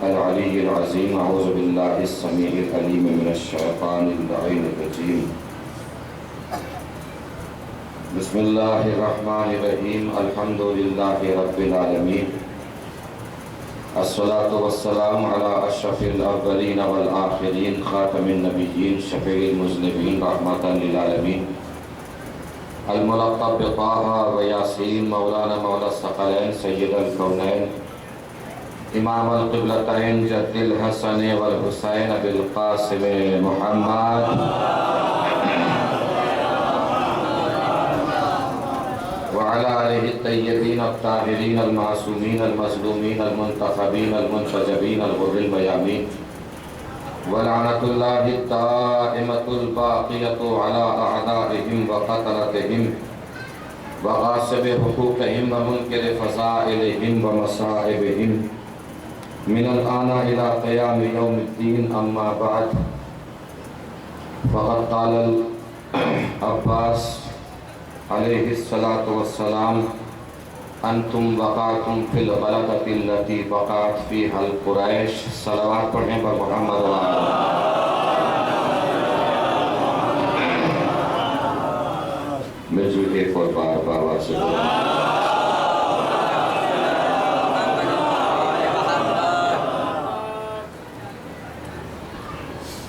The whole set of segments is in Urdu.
العلی العظیم اعوذ باللہ السمیع العلیم من الشیطان اللعین الرجیم بسم اللہ الرحمن الرحیم الحمد للہ رب العالمین الصلاة والسلام علی اشرف الاولین والآخرین خاتم النبیین شفیع المذنبین رحمۃ للعالمین الملقب بطٰہٰ و یاسین مولانا مولا الثقلین سید الکونین امام القبلتین جد الحسن والحسین بالقاسم محمد وعلى آلہ الطیبین الطاہرین المعصومین المظلومین المنتخبین المنتجبین الغر المیامین ولعنۃ اللہ الدائمۃ الباقیۃ علی اعدائہم وقتلتہم وغاصب حقوقہم ومنکر فضائلہم ومصائبہم من الآن إلى قیام یوم الدین اما بعد فقد قال العباس علیہ الصلاة والسلام انتم وقعتم فی الغلطة التي وقعت فيها القریش صلوات پڑھیں پر محمد مل جل ایک اور بار بار سے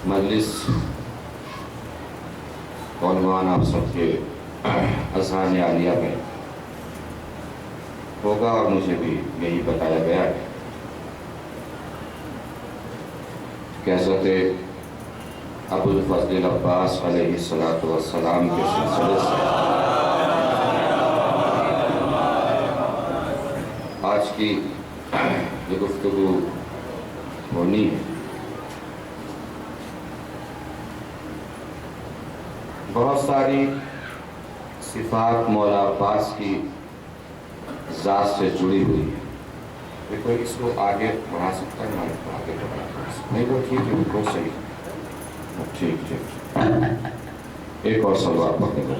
مجلس عنوان آپ سب کے اذہان عالیہ میں ہوگا اور مجھے بھی یہی بتایا گیا ہے کہ حضرت ابو الفضل العباس علیہ السلام کے سلسلے سے آج کی جو گفتگو ہونی ہے بہت ساری صفات مولا عباس کی ذات سے جڑی ہوئی ہے. دیکھو اس کو آگے بڑھا سکتا ہے ہمارے کو آگے بڑھا نہیں وہ ٹھیک ہے بالکل صحیح ٹھیک ایک اور سلوات پڑھنے کو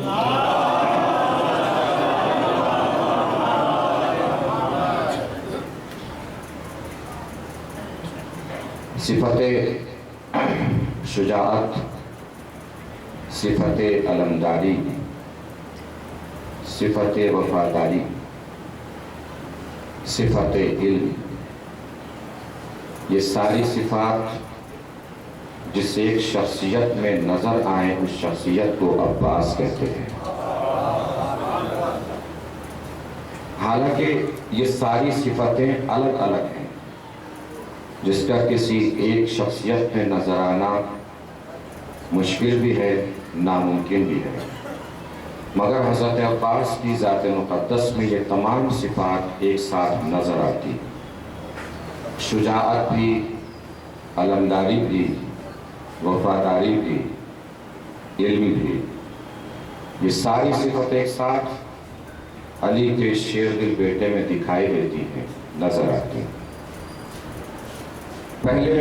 صفت شجاعت صفت علمداری صفت وفاداری صفت علم یہ ساری صفات جس ایک شخصیت میں نظر آئیں اس شخصیت کو عباس کہتے ہیں. حالانکہ یہ ساری صفتیں الگ الگ ہیں جس کا کسی ایک شخصیت میں نظر آنا مشکل بھی ہے ناممکن بھی ہے مگر حضرت عباس کی ذات مقدس میں یہ تمام صفات ایک ساتھ نظر آتی. شجاعت بھی علمداری بھی وفاداری بھی علم بھی یہ ساری صفت ایک ساتھ علی کے شیر دل بیٹے میں دکھائی دیتی ہیں نظر آتی. پہلے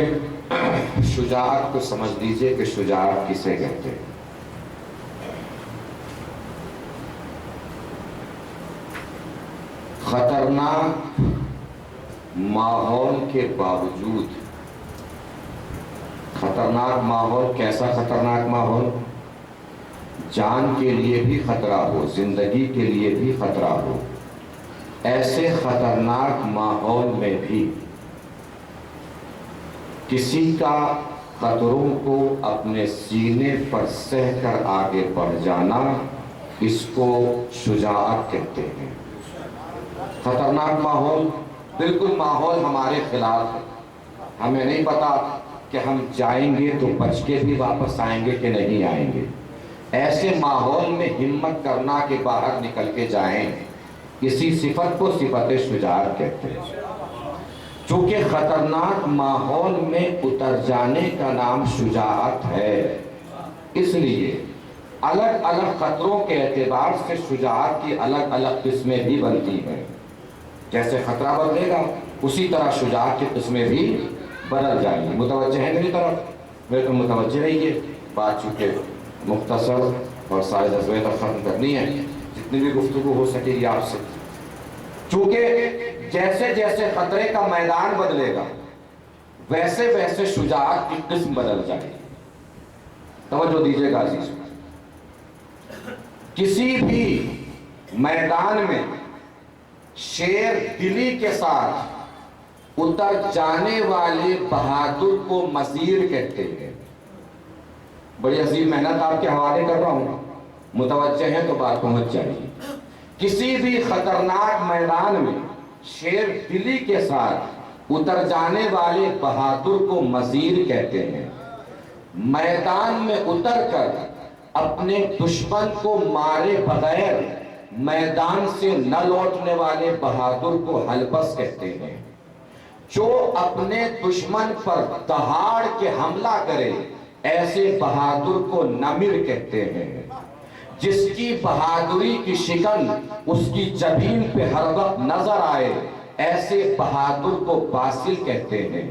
شجاعت کو سمجھ لیجئے کہ شجاعت کسے کہتے ہیں. خطرناک ماحول کے باوجود خطرناک ماحول کیسا خطرناک ماحول جان کے لیے بھی خطرہ ہو زندگی کے لیے بھی خطرہ ہو ایسے خطرناک ماحول میں بھی کسی کا خطروں کو اپنے سینے پر سہ کر آگے بڑھ جانا اس کو شجاعت کہتے ہیں. خطرناک ماحول بالکل ماحول ہمارے خلاف ہے. ہمیں نہیں پتا کہ ہم جائیں گے تو بچ کے بھی واپس آئیں گے کہ نہیں آئیں گے. ایسے ماحول میں ہمت کرنا کہ باہر نکل کے جائیں اسی صفت کو صفت شجاعت کہتے ہیں. چونکہ خطرناک ماحول میں اتر جانے کا نام شجاعت ہے اس لیے الگ الگ خطروں کے اعتبار سے شجاعت کی الگ الگ قسمیں بھی بنتی ہیں. جیسے خطرہ بدلے گا اسی طرح شجاعت کی قسمیں بھی بدل جائیں گی. متوجہ ہے میری طرف؟ میرے کو متوجہ رہیے. بات چونکہ مختصر اور سارے جذبے تک ختم کرنی ہے جتنی بھی گفتگو ہو سکے گی آپ سے. چونکہ جیسے جیسے خطرے کا میدان بدلے گا ویسے ویسے شجاعت کی قسم بدل جائے. توجہ دیجیے گا عزیز. کسی بھی میدان میں شیر دلی کے ساتھ اتر جانے والے بہادر کو مزیر کہتے ہیں. بڑی عظیم محنت آپ کے حوالے کر رہا ہوں, متوجہ ہیں تو بات پہنچ جائے گی. کسی بھی خطرناک میدان میں شیر دلی کے ساتھ اتر جانے والے بہادر کو مزیر کہتے ہیں. میدان میں اتر کر اپنے دشمن کو مارے بغیر میدان سے نہ لوٹنے والے بہادر کو حلبس کہتے ہیں. جو اپنے دشمن پر دہاڑ کے حملہ کرے ایسے بہادر کو نمر کہتے ہیں. جس کی بہادری کی شکن اس کی جبین پہ ہر وقت نظر آئے ایسے بہادر کو باسل کہتے ہیں.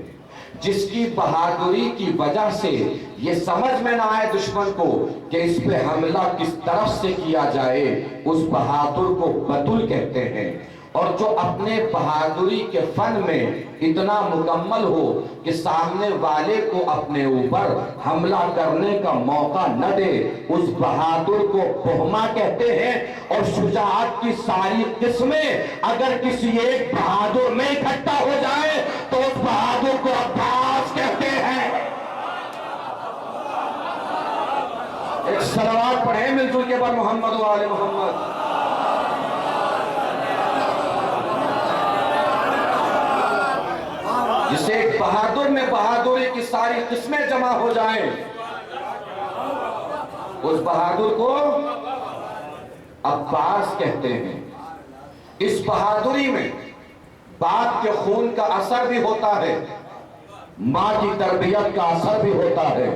جس کی بہادری کی وجہ سے یہ سمجھ میں نہ آئے دشمن کو کہ اس پہ حملہ کس طرف سے کیا جائے اس بہادر کو بطل کہتے ہیں. اور جو اپنے بہادری کے فن میں اتنا مکمل ہو کہ سامنے والے کو اپنے اوپر حملہ کرنے کا موقع نہ دے اس بہادر کو بہما کہتے ہیں. اور شجاعت کی ساری قسمیں اگر کسی ایک بہادر میں اکٹھا ہو جائے تو اس بہادر کو عباس کہتے ہیں. ایک صلوات پڑھیں مل جل کے بر محمد و آل محمد. جسے ایک بہادر میں بہادری کی ساری قسمیں جمع ہو جائیں اس بہادر کو عباس کہتے ہیں. اس بہادری میں باپ کے خون کا اثر بھی ہوتا ہے, ماں کی تربیت کا اثر بھی ہوتا ہے.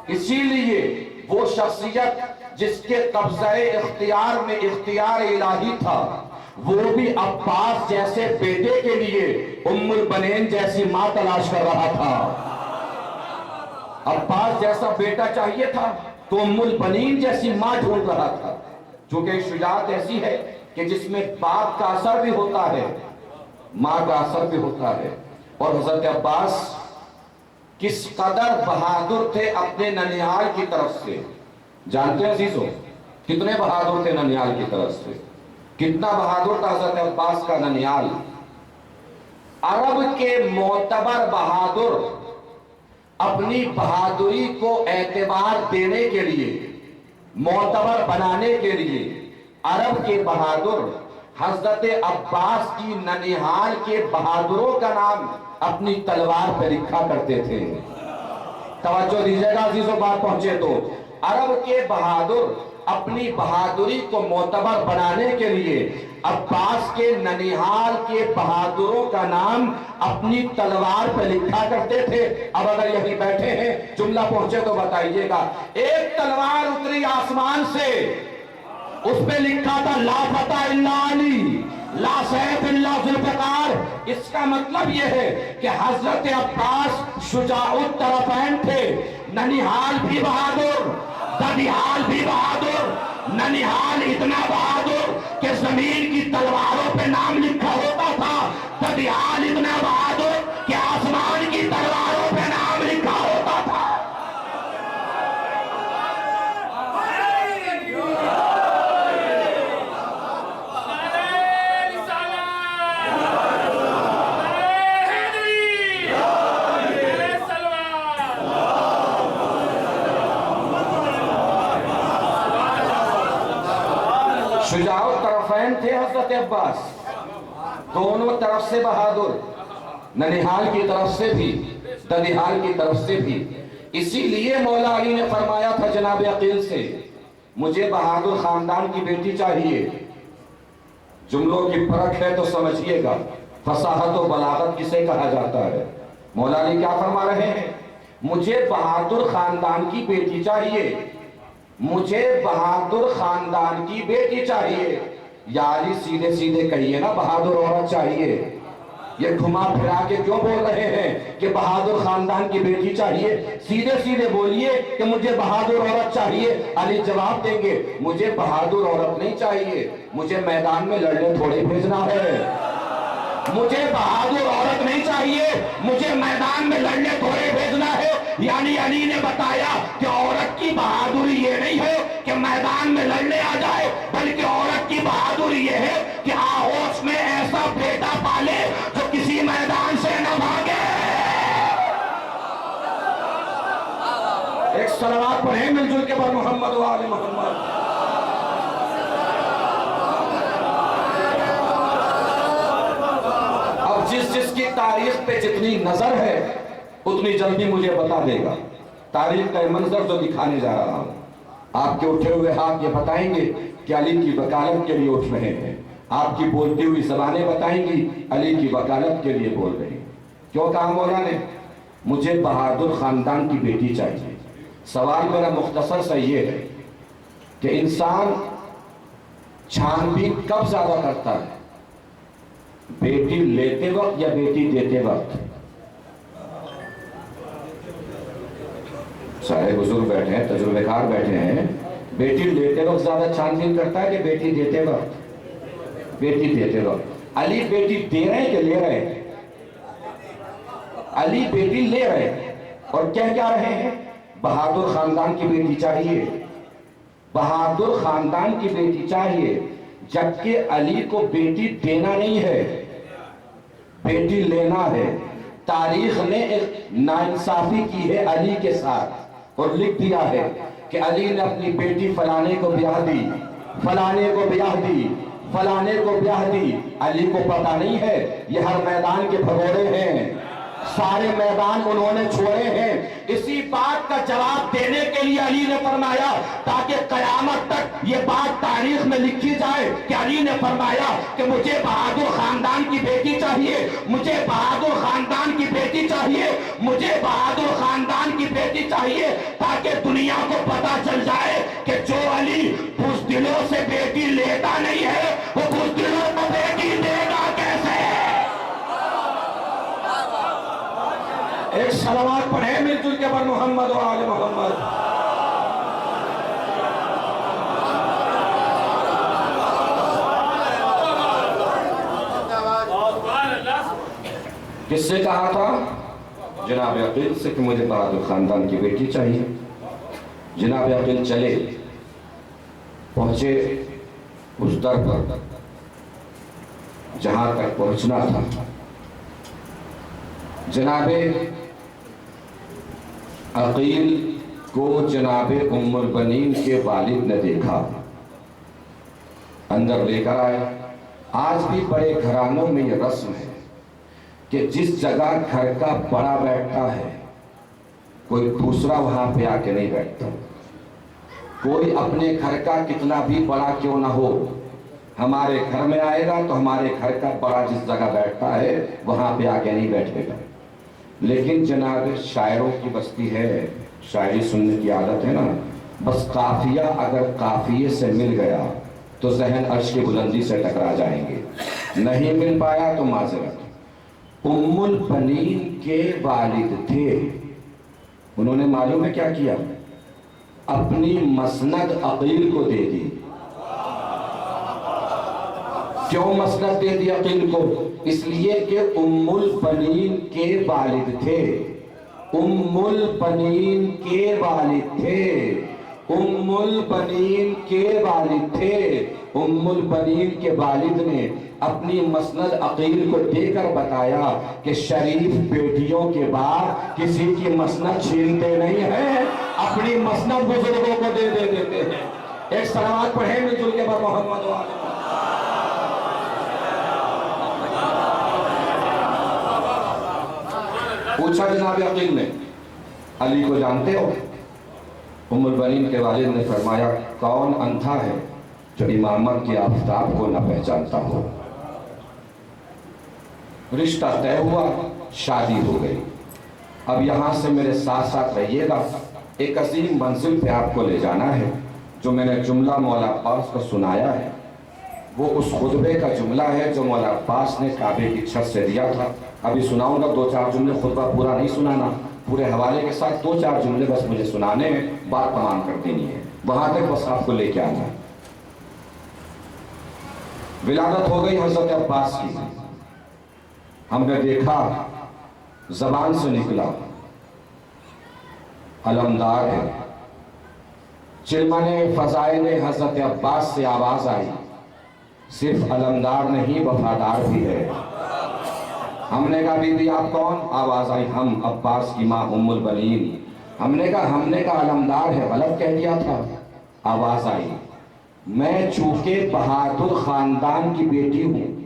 اسی لیے وہ شخصیت جس کے قبضہ اختیار میں اختیار الہی تھا وہ بھی عباس جیسے بیٹے کے لیے ام البنین جیسی ماں تلاش کر رہا تھا. عباس جیسا بیٹا چاہیے تھا تو ام البنین جیسی ماں ڈھونڈ رہا تھا. چونکہ شجاعت ایسی ہے کہ جس میں باپ کا اثر بھی ہوتا ہے ماں کا اثر بھی ہوتا ہے. اور حضرت عباس کس قدر بہادر تھے اپنے ننیال کی طرف سے. جانتے ہیں عزیزو کتنے بہادر تھے ننیال کی طرف سے؟ کتنا بہادر تھا حضرت عباس کا ننیال. عرب کے معتبر بہادر اپنی بہادری کو اعتبار دینے کے لیے معتبر بنانے کے لیے عرب کے بہادر حضرت عباس کی ننیال کے بہادروں کا نام اپنی تلوار پہ لکھا کرتے تھے. توجہ دیجیے گا عزیزو بات پہنچے تو. عرب کے بہادر اپنی بہادری کو معتبر بنانے کے لیے عباس کے ننیال کے بہادروں کا نام اپنی تلوار پہ لکھا کرتے تھے. اب اگر یہی بیٹھے ہیں جملہ پہنچے تو بتائیے گا. ایک تلوار اتری آسمان سے اس پہ لکھا تھا لا فتح الا علی لا سیف الا ذوالفقار. اس کا مطلب یہ ہے کہ حضرت عباس شجاع الطرفین تھے. ننیال بھی بہادر, ددیال بھی بہادر. ننیال اتنا بہادر کہ زمین کی تلواروں پہ نام لکھا ہوتا تھا. ددیال اتنا بہادر کہ آسمان کی تلواروں پہ نام لکھا ہوتا تھا. شجاع الطرفین تھے حضرت عباس, دونوں طرف سے بہادر, ننیحال کی طرف سے بھی ددیحال کی طرف سے بھی. اسی لیے مولا علی نے فرمایا تھا جناب عقیل سے مجھے بہادر خاندان کی بیٹی چاہیے. جملوں کی فرق ہے تو سمجھیے گا فصاحت و بلاغت کسے کہا جاتا ہے. مولا علی کیا فرما رہے ہیں؟ مجھے بہادر خاندان کی بیٹی چاہیے, مجھے بہادر خاندان کی بیٹی چاہیے. یا علی سیدھے سیدھے کہیے نا بہادر عورت چاہیے. یہ گھما پھرا کے کیوں بول رہے ہیں کہ بہادر خاندان کی بیٹی چاہیے؟ سیدھے سیدھے بولیے کہ مجھے بہادر عورت چاہیے. علی جواب دیں گے مجھے بہادر عورت نہیں چاہیے, مجھے میدان میں لڑنے تھوڑے بھیجنا ہے. مجھے بہادر عورت نہیں چاہیے. چاہیے، مجھے میدان میں لڑنے تھوڑے بھیجنا ہے۔ یعنی علی نے بتایا کہ عورت کی بہادری یہ نہیں ہے کہ میدان میں لڑنے آ جائے، بلکہ عورت کی بہادری یہ ہے کہ آغوش میں ایسا بیٹا پالے جو کسی میدان سے نہ بھاگے۔ ایک صلوات پڑھیں مل جل کے بر محمد و آل محمد۔ اب جس کی تاریخ پہ جتنی نظر ہے اتنی جلدی مجھے بتا دے گا۔ تاریخ کا منظر جو دکھانے جا رہا ہوں، آپ کے اٹھے ہوئے ہاتھ یہ بتائیں گے کہ علی کی وکالت کے لیے اٹھ رہے ہیں، آپ کی بولتی ہوئی زبانیں بتائیں گی علی کی وکالت کے لیے بول رہے ہیں۔ کیوں کہا مولا نے مجھے بہادر خاندان کی بیٹی چاہیے؟ سوال میرا مختصر سا یہ ہے کہ انسان چھان بین کب زیادہ کرتا ہے، بیٹی لیتے وقت یا بیٹی دیتے وقت؟ سارے بزرگ بیٹھے ہیں، تجربے کار بیٹھے ہیں، بیٹی لیتے وقت زیادہ چھان بین کرتا ہے کہ بیٹی دیتے وقت؟ بیٹی دیتے وقت۔ علی بیٹی دے رہے کہ لے رہے ہیں؟ علی بیٹی لے رہے ہیں اور کہہ کیا رہے ہیں؟ بہادر خاندان کی بیٹی چاہیے، بہادر خاندان کی بیٹی چاہیے، جبکہ علی کو بیٹی دینا نہیں ہے، بیٹی لینا ہے۔ تاریخ نے ایک ناانصافی کی ہے علی کے ساتھ اور لکھ دیا ہے کہ علی نے اپنی بیٹی فلانے کو بیاہ دی، فلانے کو بیاہ دی، فلانے کو بیاہ دی۔ علی کو پتہ نہیں ہے یہ ہر میدان کے بھگوڑے ہیں، سارے میدان انہوں نے چھوڑے ہیں۔ اسی بات کا جواب دینے کے لیے علی نے فرمایا تاکہ قیامت تک یہ بات تاریخ میں لکھی جائے کہ علی نے فرمایا کہ مجھے بہادر خاندان کی بیٹی چاہیے، مجھے بہادر خاندان کی بیٹی چاہیے، مجھے بہادر خاندان کی بیٹی چاہیے، تاکہ دنیا کو پتا چل جائے کہ جو علی بزدلوں سے بیٹی لیتا نہیں ہے وہ بزدلوں کو بیٹی دے گا کیسے؟ ایک صلوات پڑھیں مل جل کے بر محمد و آل محمد۔ کس سے کہا تھا؟ جناب عقیل سے کہ مجھے بہادر خاندان کی بیٹی چاہیے۔ جناب عقیل چلے، پہنچے اس در پر جہاں تک پہنچنا تھا۔ جناب عقیل کو جناب ام البنین کے والد نے دیکھا، اندر لے کر آئے۔ آج بھی بڑے گھرانوں میں یہ رسم ہے کہ جس جگہ گھر کا بڑا بیٹھتا ہے کوئی دوسرا وہاں پہ آ کے نہیں بیٹھتا۔ کوئی اپنے گھر کا کتنا بھی بڑا کیوں نہ ہو ہمارے گھر میں آئے گا تو ہمارے گھر کا بڑا جس جگہ بیٹھتا ہے وہاں پہ آ کے نہیں بیٹھے گا۔ لیکن جناب شاعروں کی بستی ہے، شاعری سننے کی عادت ہے نا، بس قافیہ اگر قافیے سے مل گیا تو ذہن عرش کی بلندی سے ٹکرا جائیں گے، نہیں مل پایا تو معذرت۔ ام البنین کے والد تھے، انہوں نے معلوم ہے کیا کیا؟ اپنی مسند عقیل کو دے دی۔ کیوں مسند دے دی عقیل کو؟ اس لیے کہ ام البنین کے والد تھے، ام البنین کے والد تھے، ام البنین کے والد تھے۔ ام البنین کے والد نے اپنی مسند عقیل کو دے کر بتایا کہ شریف بیٹیوں کے بعد کسی کی مسند چھینتے نہیں ہیں، اپنی مسند بزرگوں کو دے دیتے ہیں۔ ایک صلوات پڑھیں مل جل کے بر محمد و آل محمد۔ پوچھا جناب عقیل نے علی کو جانتے ہو؟ ام البنین کے والد نے فرمایا کون اندھا ہے جو امامت کی آفتاب کو نہ پہچانتا ہو۔ رشتہ طے ہوا، شادی ہو گئی۔ اب یہاں سے میرے ساتھ ساتھ رہیے گا، ایک عظیم منزل پہ آپ کو لے جانا ہے۔ جو میں نے جملہ مولا عباس کو سنایا ہے وہ اس خطبے کا جملہ ہے جو مولا عباس نے کعبے کی چھت سے دیا تھا۔ ابھی سناؤں گا 2-4 جملے، خطبہ پورا نہیں سنانا، پورے حوالے کے ساتھ 2-4 جملے بس مجھے سنانے ہیں، بات تمام کر دینی ہے، وہاں تک بس آپ کو لے کے آنا ہے۔ ولادت ہو گئی حضرت عباس کی، ہم نے دیکھا زبان سے نکلا علمدار ہے. چلمن فضائل حضرت عباس سے آواز آئی صرف علمدار نہیں وفادار بھی ہے. ہم نے کہا بی بی آپ کون؟ آواز آئی ہم عباس کی ماں ام البنین. ہم نے کہا علمدار ہے، غلط کہہ دیا تھا. آواز آئی میں چونکہ بہادر خاندان کی بیٹی ہوں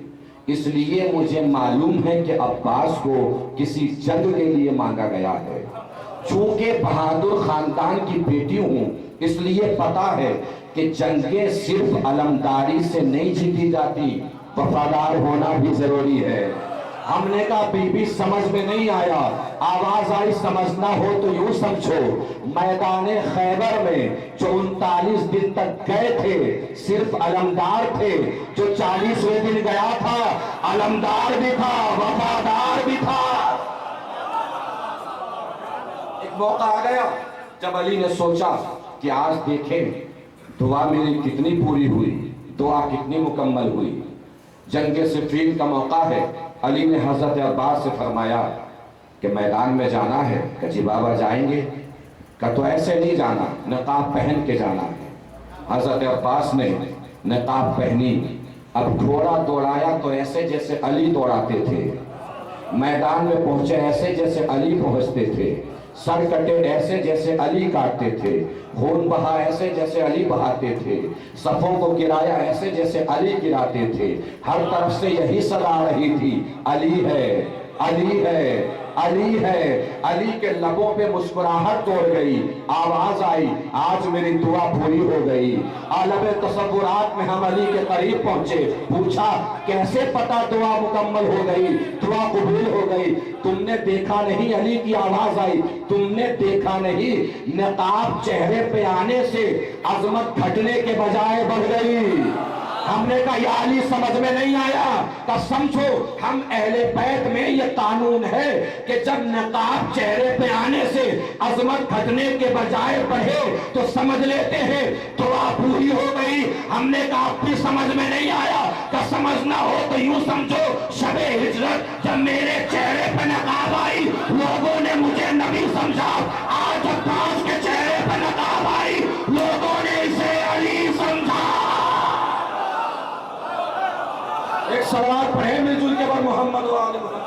اس لیے مجھے معلوم ہے کہ عباس کو کسی جنگ کے لیے مانگا گیا ہے. چونکہ بہادر خاندان کی بیٹی ہوں اس لیے پتا ہے کہ جنگیں صرف علمداری سے نہیں جیتی جاتی، وفادار ہونا بھی ضروری ہے. ہم نے کہا بی بی سمجھ میں نہیں آیا. آواز آئی سمجھنا ہو تو یوں سمجھو میدان خیبر میں جو 39 دن تک گئے تھے صرف علمدار تھے، جو 40ویں دن گیا تھا علمدار بھی تھا وفادار بھی تھا. ایک موقع آ گیا جب علی نے سوچا کہ آج دیکھیں دعا میری کتنی پوری ہوئی، دعا کتنی مکمل ہوئی. جنگ صفین کا موقع ہے. علی نے حضرت عباس سے فرمایا کہ میدان میں جانا ہے. کہ جی بابا جائیں گے. کہ تو ایسے نہیں جانا، نقاب پہن کے جانا ہے. حضرت عباس نے نقاب پہنی. اب گھوڑا دوڑایا تو ایسے جیسے علی دوڑاتے تھے، میدان میں پہنچے ایسے جیسے علی پہنچتے تھے، سر کٹے ایسے جیسے علی کاٹتے تھے، خون بہا ایسے جیسے علی بہاتے تھے، صفوں کو گرایا ایسے جیسے علی گراتے تھے. ہر طرف سے یہی صدا آ رہی تھی علی ہے علی ہے علی ہے. علی کے لبوں پہ مسکراہٹ توڑ گئی. آواز آئی آج میری دعا پوری ہو گئی. عالم تصورات میں ہم علی کے قریب پہنچے. پوچھا کیسے پتا دعا مکمل ہو گئی، دعا قبول ہو گئی؟ تم نے دیکھا نہیں؟ علی کی آواز آئی تم نے دیکھا نہیں؟ نقاب چہرے پہ آنے سے عظمت گھٹنے کے بجائے بڑھ گئی. ہم نے کہا یا علی سمجھ میں نہیں آیا. کہ سمجھو ہم اہل بیت میں یہ قانون ہے کہ جب نقاب چہرے پہ آنے سے عظمت گھٹنے کے بجائے بڑھے تو سمجھ لیتے ہیں دعا پوری ہو گئی. ہم نے کہا اب بھی سمجھ میں نہیں آیا. کہ سمجھنا ہو تو یوں سمجھو شب ہجرت جب میرے چہرے پہ نقاب آئی لوگوں نے مجھے نبی سمجھا. آج عباس کے چہرے پہ نقاب آئی لوگوں نے اسے علی سمجھا. ایک صلوات پڑھیں مل جل کے بر محمد و آل محمد.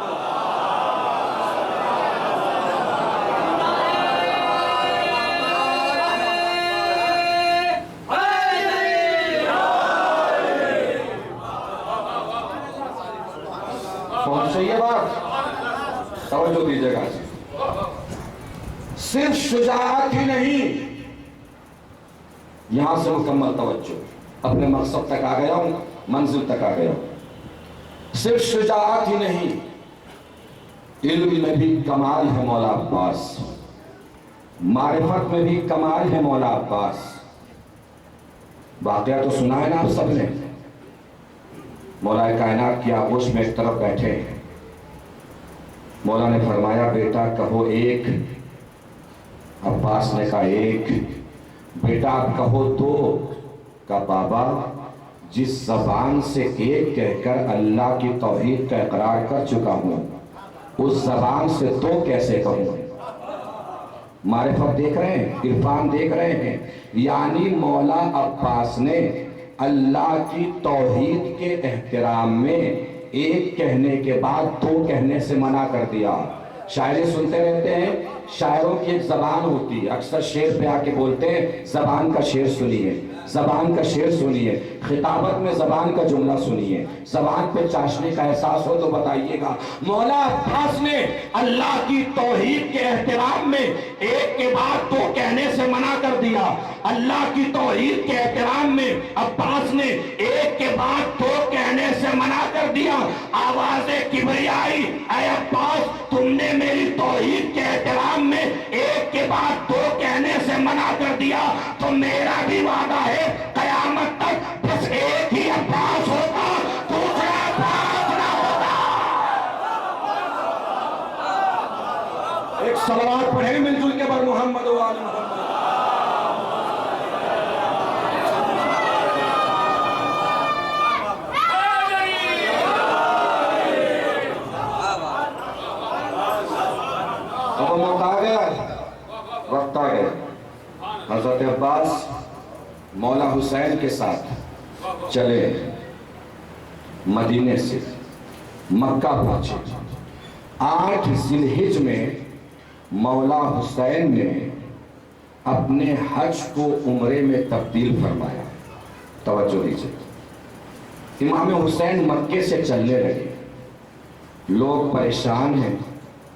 سمجھ چاہیے بات، توجہ دیجیے گا. صرف شجاعت ہی نہیں، یہاں سے مکمل توجہ. اپنے مقصد تک آ گیا ہوں، منزل تک آ گیا ہوں. صرف شجاعت ہی نہیں، علم میں بھی کمال ہے مولا عباس، معرفت میں بھی کمال ہے مولا عباس. واقعہ تو سنا ہے نا آپ سب نے. مولا کائنات کی آغوش میں ایک طرف بیٹھے ہیں. مولا نے فرمایا بیٹا کہو ایک. عباس نے کہا ایک. بیٹا کہو دو. کہا بابا جس زبان سے ایک کہہ کر اللہ کی توحید کا اقرار کر چکا ہوں اس زبان سے دو کیسے کہوں؟ معرفت دیکھ رہے ہیں، عرفان دیکھ رہے ہیں. یعنی مولا عباس نے اللہ کی توحید کے احترام میں ایک کہنے کے بعد دو کہنے سے منع کر دیا. شاعری سنتے رہتے ہیں، شاعروں کی ایک زبان ہوتی ہے، اکثر شعر پہ آ کے بولتے ہیں زبان کا شعر سنیے، زبان کا شعر سنیے. خطابت میں زبان کا جملہ سنیے. زبان پہ چاشنی کا احساس ہو تو بتائیے گا. مولا عباس نے اللہ کی توحید کے احترام میں ایک کے بعد دو کہنے سے منع کر دیا. اللہ کی توحید کے احترام میں عباس نے ایک کے بعد دو کہنے سے منع کر دیا. آواز کبریائی اے عباس تم نے میری توحید کے احترام میں ایک کے بعد دو کہنے سے منع کر دیا تو میرا بھی وعدہ ہے قیامت تک بس ایک ہی عباس ہوگا، دوسرا عباس نہ ہوگا. ایک صلوات پڑھیں مل جل کے بر محمد و آل محمد. اب وہ موقع آ گیا، وقت آ گیا۔ حضرت عباس مولا حسین کے ساتھ چلے، مدینے سے مکہ پہنچے۔ 8 ذی الحجہ میں مولا حسین نے اپنے حج کو عمرے میں تبدیل فرمایا۔ توجہ دیجیے، امام حسین مکے سے چلنے لگے، لوگ پریشان ہیں،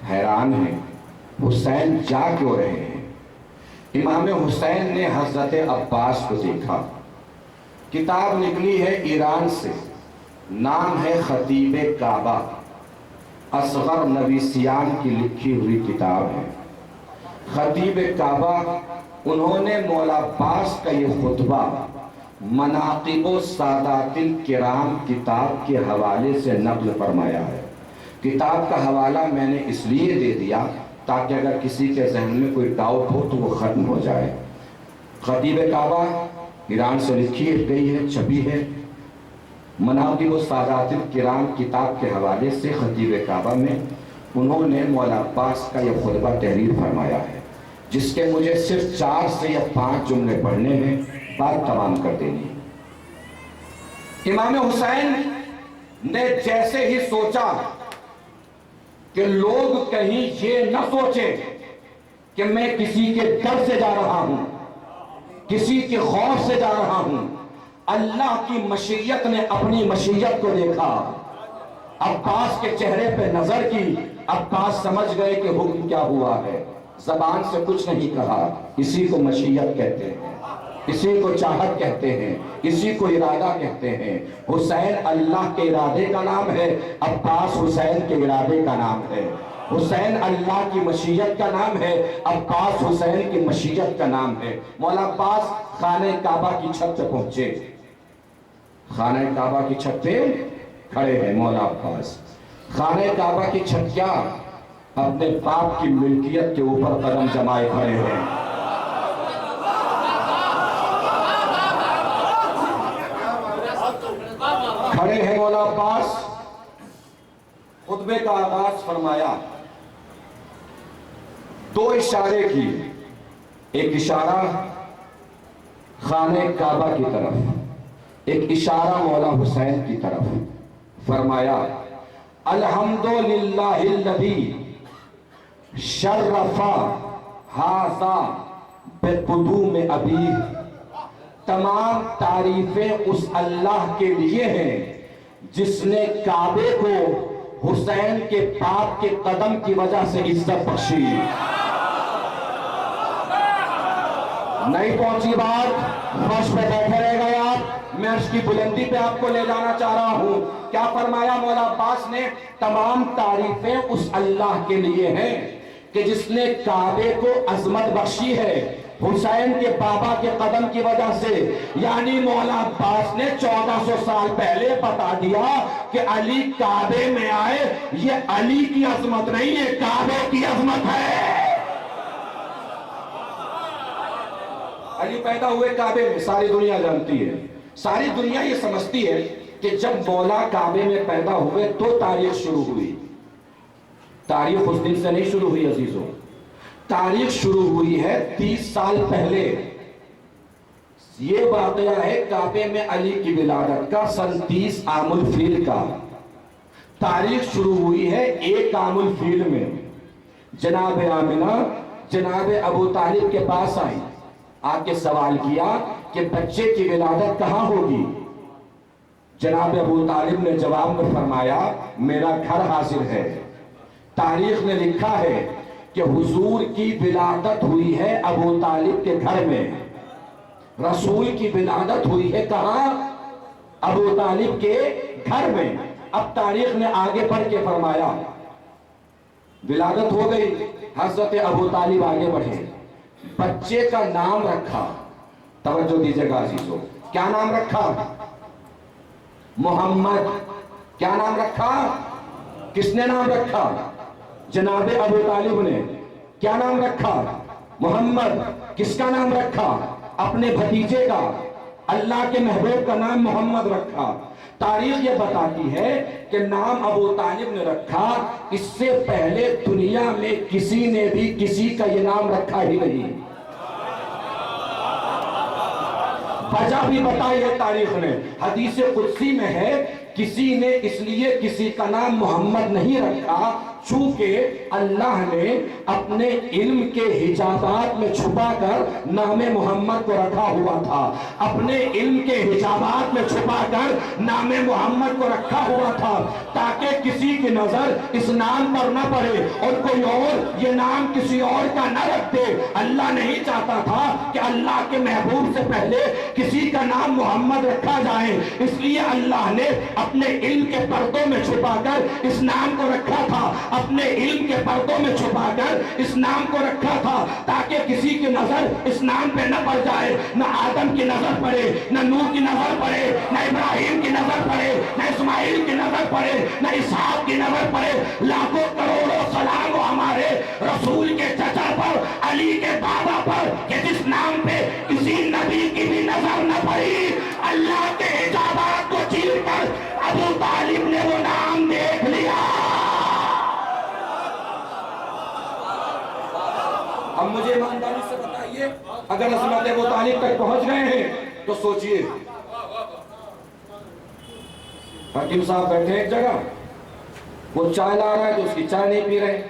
حیران ہیں، حسین جا کیوں رہے ہیں؟ امام حسین نے حضرت عباس کو دیکھا، کتاب نکلی ہے ایران سے، نام ہے خطیب کعبہ، اصغر نویسیان کی لکھی ہوئی کتاب ہے۔ خطیب کعبہ، انہوں نے مولا عباس کا یہ خطبہ مناقب السادات الکرام کتاب کے حوالے سے نقل فرمایا ہے۔ کتاب کا حوالہ میں نے اس لیے دے دیا تاکہ اگر کسی کے ذہن میں کوئی ڈاؤٹ ہو تو وہ ختم ہو جائے۔ خطیب کعبہ ایران سے لکھی گئی ہے، چھپی ہے، مناقب السادات الکرام کتاب کے حوالے سے خطیب کعبہ میں انہوں نے مولا عباس کا یہ خطبہ تحریر فرمایا ہے، جس کے مجھے صرف 4 سے یا 5 جملے پڑھنے ہیں، بات تمام کر دینی۔ امام حسین نے جیسے ہی سوچا کہ لوگ کہیں یہ نہ سوچیں کہ میں کسی کے ڈر سے جا رہا ہوں، کسی کے خوف سے جا رہا ہوں، اللہ کی مشیت نے اپنی مشیت کو دیکھا، عباس کے چہرے پہ نظر کی، عباس سمجھ گئے کہ حکم کیا ہوا ہے، زبان سے کچھ نہیں کہا۔ اسی کو مشیت کہتے ہیں، اسی کو چاہت کہتے ہیں، اسی کو ارادہ کہتے ہیں۔ حسین اللہ کے ارادے کا نام ہے، عباس حسین کے ارادے کا نام ہے۔ حسین اللہ کی مشیت کا نام ہے، عباس حسین کی مشیت کا نام ہے۔ مولا عباس خانہ کعبہ کی چھت پہ پہنچے، خانہ کعبہ کی چھت پہ کھڑے ہیں مولا عباس۔ خانہ کعبہ کی چھت کیا، اپنے باپ کی ملکیت کے اوپر قدم جمائے کھڑے ہیں۔ کھڑے ہیں مولا عباس، خطبے کا آغاز فرمایا، 2 اشارے کیے، ایک اشارہ خانہ کعبہ کی طرف، ایک اشارہ مولا حسین کی طرف، فرمایا الحمدللہ الذی شرف ھذا بقدوم ابیہ، تمام تعریفیں اس اللہ کے لیے ہیں جس نے کعبے کو حسین کے باپ کے قدم کی وجہ سے عزت بخشی۔ نہیں پہنچی بات، فرش پہ بیٹھے رہ گئے آپ، میں عرش کی بلندی پہ آپ کو لے جانا چاہ رہا ہوں۔ کیا فرمایا مولا عباس نے؟ تمام تعریفیں اس اللہ کے لیے ہیں کہ جس نے کعبے کو عظمت بخشی ہے حسین کے بابا کے قدم کی وجہ سے۔ یعنی مولا عباس نے 1400 سال پہلے بتا دیا کہ علی کعبے میں آئے، یہ علی کی عظمت نہیں ہے، کعبے کی عظمت ہے۔ علی پیدا ہوئے کعبے میں، ساری دنیا جانتی ہے، ساری دنیا یہ سمجھتی ہے کہ جب مولا کعبے میں پیدا ہوئے تو تاریخ شروع ہوئی۔ تاریخ اس دن سے نہیں شروع ہوئی عزیزوں، تاریخ شروع ہوئی ہے 30 سال پہلے۔ یہ واقعہ ہے کعبے میں علی کی ولادت کا، سن 30 عام الفیل کا۔ تاریخ شروع ہوئی ہے 1 عام الفیل میں۔ جناب آمنہ جناب ابو طالب کے پاس آئی، آ کے سوال کیا کہ بچے کی ولادت کہاں ہوگی؟ جناب ابو طالب نے جواب میں فرمایا میرا گھر حاضر ہے۔ تاریخ نے لکھا ہے کہ حضور کی ولادت ہوئی ہے ابو طالب کے گھر میں، رسول کی ولادت ہوئی ہے کہاں؟ ابو طالب کے گھر میں۔ اب تاریخ نے آگے بڑھ کے فرمایا ولادت ہو گئی، حضرت ابو طالب آگے بڑھے، بچے کا نام رکھا، توجہ دیجیے گا عزیزو، کیا نام رکھا؟ محمد۔ کیا نام رکھا؟ کس نے نام رکھا؟ جناب ابو طالب نے۔ کیا نام رکھا؟ محمد۔ کس کا نام رکھا؟ اپنے بھتیجے کا، اللہ کے محبوب کا نام محمد رکھا۔ تاریخ یہ بتاتی ہے کہ نام ابو طالب نے رکھا، اس سے پہلے دنیا میں کسی نے بھی کسی کا یہ نام رکھا ہی نہیں۔ وجہ بھی بتائی ہے تاریخ نے، حدیث قدسی میں ہے، کسی نے اس لیے کسی کا نام محمد نہیں رکھا چونکہ اللہ نے اپنے علم کے حجابات میں چھپا کر نام محمد کو رکھا ہوا تھا، اپنے علم کے حجابات میں چھپا کر نام محمد کو رکھا ہوا تھا تاکہ کسی کی نظر اس نام پر نہ پڑے اور کوئی اور یہ نام کسی اور کا نہ رکھ دے۔ اللہ نہیں چاہتا تھا کہ اللہ کے محبوب سے پہلے کسی کا نام محمد رکھا جائے، اس لیے اللہ نے اپنے علم کے پردوں میں چھپا کر اس نام کو رکھا تھا، اپنے علم کے پردوں میں چھپا کر اس نام کو رکھا تھا تاکہ کسی کی نظر اس نام پہ نہ پڑ جائے، نہ آدم کی نظر پڑے، نہ نوح کی نظر پڑے، نہ ابراہیم کی نظر پڑے، نہ اسماعیل کی نظر پڑے، نہ اسحاق کی نظر پڑے۔ لاکھوں کروڑوں سلام ہو ہمارے رسول کے چچا پر، علی کے بابا پر، کہ جس نام پہ کسی نبی کی بھی نظر نہ پڑی، اللہ کے حجابات کو چیر کر ابو طالب نے وہ نام دیکھ لیا۔ اب مجھے ایمانداری سے بتائیے، اگر عظمت ابو طالب تک پہنچ گئے ہیں تو سوچئے، حکیم صاحب بیٹھے ایک جگہ، وہ چائے لا رہا ہے تو اس کی چائے نہیں پی رہے،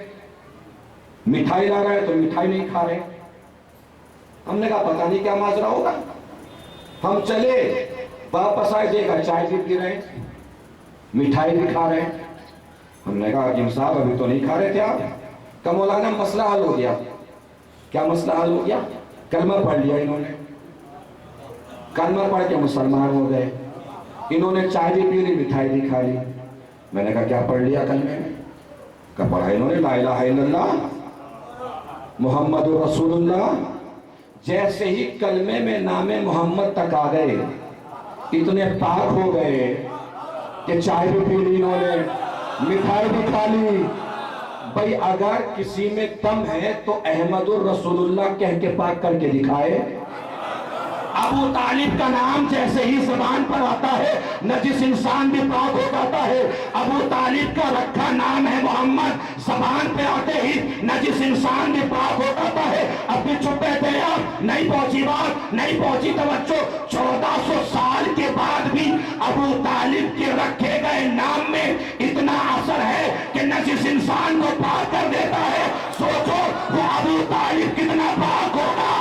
مٹھائی لا رہا ہے تو مٹھائی نہیں کھا رہے۔ ہم نے کہا پتہ نہیں کیا ماجرا ہوگا، ہم چلے واپس آئے، دیکھا چائے بھی پی رہے، مٹھائی بھی کھا رہے۔ ہم نے کہا حکیم صاحب ابھی تو نہیں کھا رہے تھے آپ؟ کہ مولانا مسئلہ حل ہو گیا۔ کیا مسئلہ حل ہو گیا؟ کلمہ پڑھ لیا انہوں نے، کلمہ پڑھ کے مسلمان ہو گئے، انہوں نے چائے بھی پی لی، مٹھائی بھی کھا لی۔ میں نے کہا کیا پڑھ لیا کلمے میں؟ کہ پڑھا انہوں نے لا الہ الا اللہ محمد رسول اللہ۔ جیسے ہی کلمے میں نام محمد تک آ گئے، اتنے پاک ہو گئے کہ چائے بھی پی لی انہوں نے، مٹھائی بھی کھا لی۔ بھئی اگر کسی میں دم ہے تو احمد الرسول اللہ کہہ کے پاک کر کے دکھائے۔ ابو طالب کا نام جیسے ہی زبان پر آتا ہے نجس انسان بھی پاک ہو جاتا ہے۔ ابو طالب کا رکھا نام ہے محمد، زبان پہ آتے ہی نجس انسان بھی پاک ہو جاتا ہے۔ اب بھی چھپے تھے آپ، نہیں پہنچی بات، نہیں پہنچی توجہ۔ 1400 سال کے بعد بھی ابو طالب کے رکھے گئے نام میں اتنا اثر ہے کہ نجس انسان کو پاک کر دیتا ہے۔ سوچو وہ ابو طالب کتنا پاک ہوگا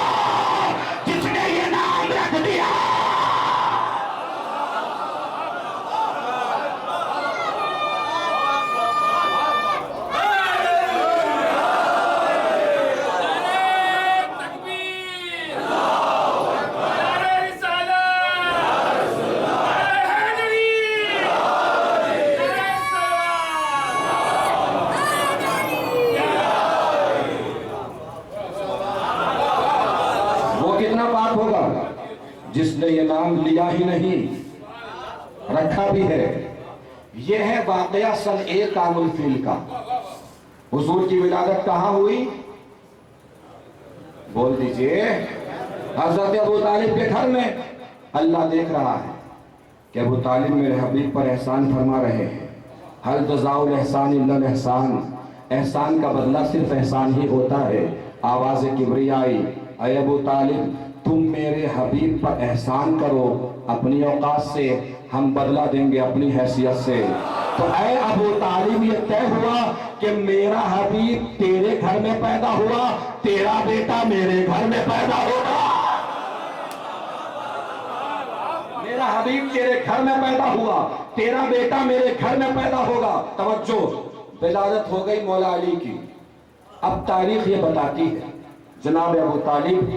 جس نے یہ نام رکھ دیا۔ جس نے یہ نام لیا ہی نہیں، رکھا بھی ہے۔ یہ ہے واقعہ سن 1 عام الفیل کا۔ حضور کی ولادت کہاں ہوئی؟ بول دیجئے۔ حضرت ابو طالب کے گھر میں۔ اللہ دیکھ رہا ہے کہ ابو طالب میرے حبیب پر احسان فرما رہے ہیں۔ حل جزاء الاحسان الا الاحسان، احسان کا بدلہ صرف احسان ہی ہوتا ہے۔ آواز کبریائی، اے ابو طالب تم میرے حبیب پر احسان کرو، اپنی اوقات سے ہم بدلہ دیں گے اپنی حیثیت سے۔ تو اے ابو طالب یہ طے ہوا کہ میرا حبیب تیرے گھر میں پیدا ہوا، تیرا بیٹا میرے گھر میں پیدا ہوگا۔ میرا حبیب تیرے گھر میں پیدا ہوا، تیرا بیٹا میرے گھر میں پیدا ہوگا۔ توجہ، ولادت ہو گئی مولا علی کی۔ اب تاریخ یہ بتاتی ہے جناب ابو طالب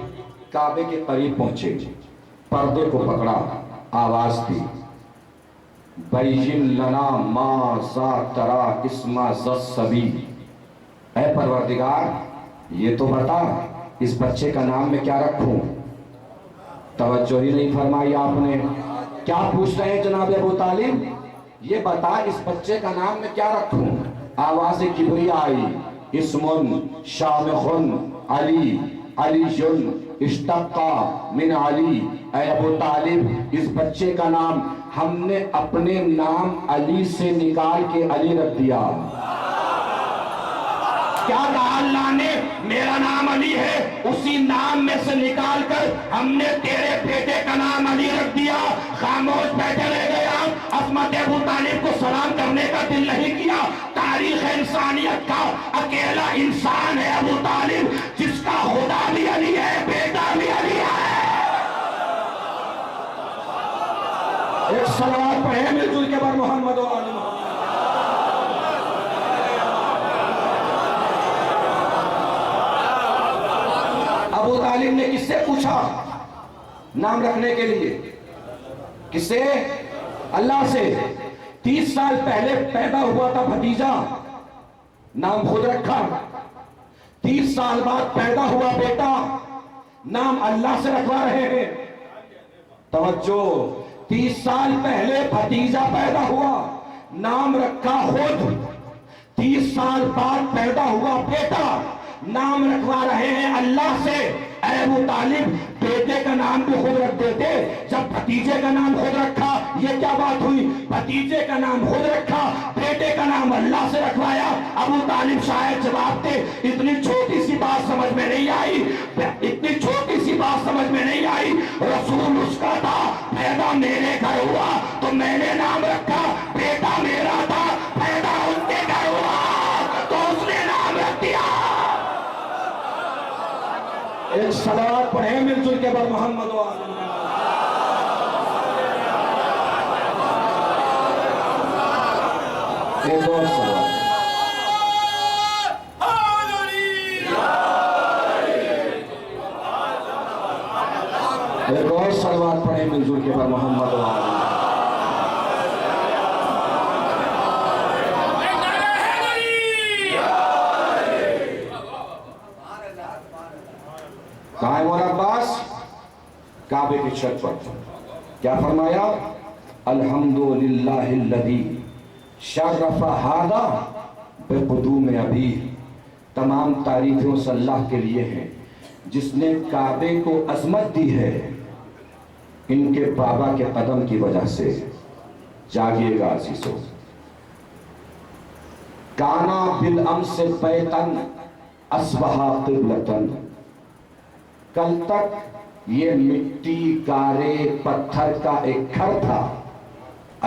کعبے کے قریب پہنچے، پردے کو پکڑا، آواز دی، بین لنا ما ذا ترا اسم ذا الصبی، اے پروردگار یہ تو بتا اس بچے کا نام میں کیا رکھوں۔ توجہ ہی نہیں فرمائی آپ نے۔ کیا پوچھ رہے ہیں جناب ابو طالب؟ یہ بتا اس بچے کا نام میں کیا رکھوں۔ آواز کبریا آئی، اسم شامخ علی علی اشتقا من علی، اے ابو طالب اس بچے کا نام ہم نے اپنے نام علی سے نکال کے علی رکھ دیا۔ کیا کہا اللہ نے؟ میرا نام علی ہے، اسی نام میں سے نکال کر ہم نے تیرے بیٹے کا نام علی رکھ دیا۔ خاموش بیٹھے رہ گیا، عصمت ابو طالب کو سلام کرنے کا دل نہیں کیا۔ تاریخ انسانیت کا اکیلا انسان ہے ابو طالب، جس کا خدا بھی علی ہے، بیٹا بھی علی ہے۔ ایک صلوات پڑھیں مل جل کے بر محمد و آل محمد۔ ابو طالب نے کس سے پوچھا نام رکھنے کے لیے؟ کس سے؟ اللہ سے۔ 30 سال پہلے پیدا ہوا تھا بھتیجا، نام خود رکھا۔ 30 سال بعد پیدا ہوا بیٹا، نام اللہ سے رکھوا رہے ہیں۔ توجہ، 30 سال پہلے بھتیجا پیدا ہوا، نام رکھا خود۔ 30 سال بعد پیدا ہوا بیٹا، نام رکھوا رہے ہیں اللہ سے۔ اے ابو طالب بیٹے کا نام بھی خود رکھ دیتے، جب بھتیجے کا نام خود رکھا یہ کیا بات ہوئی؟ بھتیجے کا نام خود رکھا، بیٹے کا نام اللہ سے رکھوایا۔ ابو طالب شاید جواب دے، اتنی چھوٹی سی بات سمجھ میں نہیں آئی، اتنی چھوٹی سی بات سمجھ میں نہیں آئی۔ رسول اس کا تھا، پیدا میرے گھر ہوا تو میں نے نام رکھا، بیٹا میرا تھا، پیدا ان کے گھر ہوا تو اس نے نام رکھ دیا۔ ایک صلوات پڑھیں مل جل کے بر محمد و آل محمد۔ ایک اور صلوات، ایک اور صلوات پڑھیں مل جل کے بر محمد و آل محمد۔ کہاں ہے مولا عباس؟ کعبے کی چھت پر کیا فرمایا؟ الحمدللہ الذی شرف ھذا بقدوم ابی، تمام تعریفیں اس اللہ کے لیے ہیں جس نے کعبے کو عظمت دی ہے ان کے بابا کے قدم کی وجہ سے۔ جاگیے گا عزیزو، کانا بالامس بیتن اصبح قبلتن، کل تک یہ مٹی گارے پتھر کا ایک گھر تھا،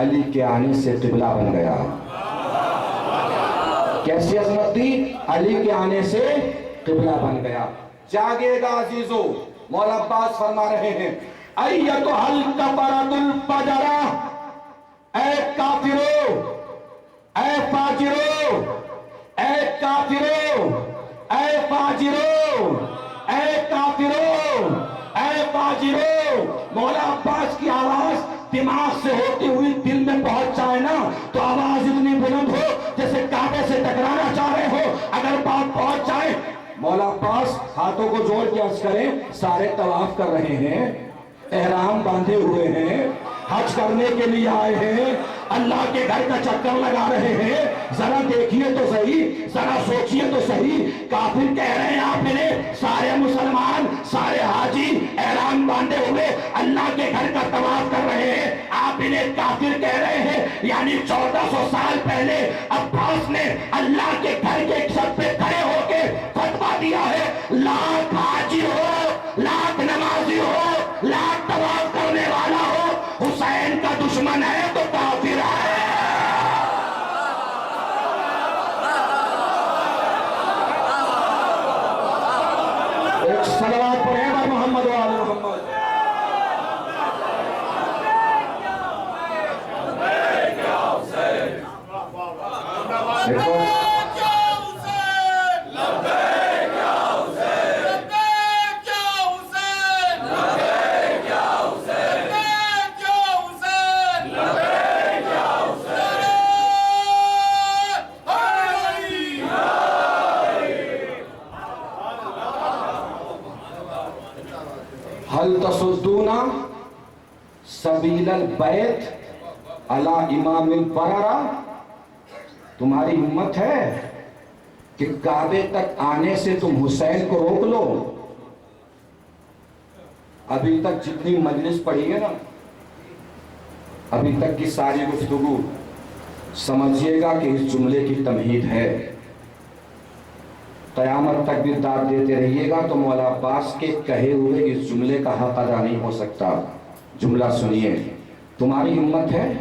علی کے آنے سے قبلہ بن گیا۔ کیسی عظمت دی؟ علی کے آنے سے قبلہ بن گیا۔ جاگے گا عزیزو، مولا عباس فرما رہے ہیں ایتھا الکفرۃ الفجرہ، اے کافرو، اے فاجرو، اے کافرو، اے فاجرو، اے کافرو، اے فاجرو۔ مولا عباس کی آواز دماغ سے ہوتی ہوئی دل میں پہنچ جائے نا تو آواز اتنی بلند ہو جیسے کعبے سے ٹکرانا چاہ رہے ہو، اگر بات پہنچ جائے۔ مولا عباس ہاتھوں کو جوڑ کے عرض کریں، سارے طواف کر رہے ہیں، احرام باندھے ہوئے ہیں، حج کرنے کے لیے آئے ہیں، اللہ کے گھر کا چکر لگا رہے ہیں، ذرا دیکھیے تو صحیح، ذرا سوچیے تو صحیح۔ کافر کہہ رہے ہیں آپ نے، سارے مسلمان، سارے حاجی احرام باندھے ہوئے اللہ کے گھر کا طواف کر رہے ہیں، آپ انہیں کافر کہہ رہے ہیں۔ یعنی 1400 سال پہلے عباس نے اللہ کے گھر کے چھت پہ کھڑے ہو کے فتویٰ دیا ہے، لاکھ حاجی ہو، لاکھ نمازی ہو، لاکھ طواف کرنے والا ہو، حسین کا دشمن ہے تو کافر ہے۔ ایک صلوات پڑھیں بر محمد و آل محمد۔ هل تصدون سبیل البیت علی امام البررہ، تمہاری ہمت ہے کہ کعبے تک آنے سے تم حسین کو روک لو؟ ابھی تک جتنی مجلس پڑھی ہے نا، ابھی تک کی ساری گفتگو سمجھیے گا کہ اس جملے کی تمہید ہے۔ قیامت تک بھی داد دیتے رہیے گا تو مولا عباس کے کہے ہوئے اس جملے کا حق ادا نہیں ہو سکتا۔ جملہ سنیے، تمہاری ہمت ہے،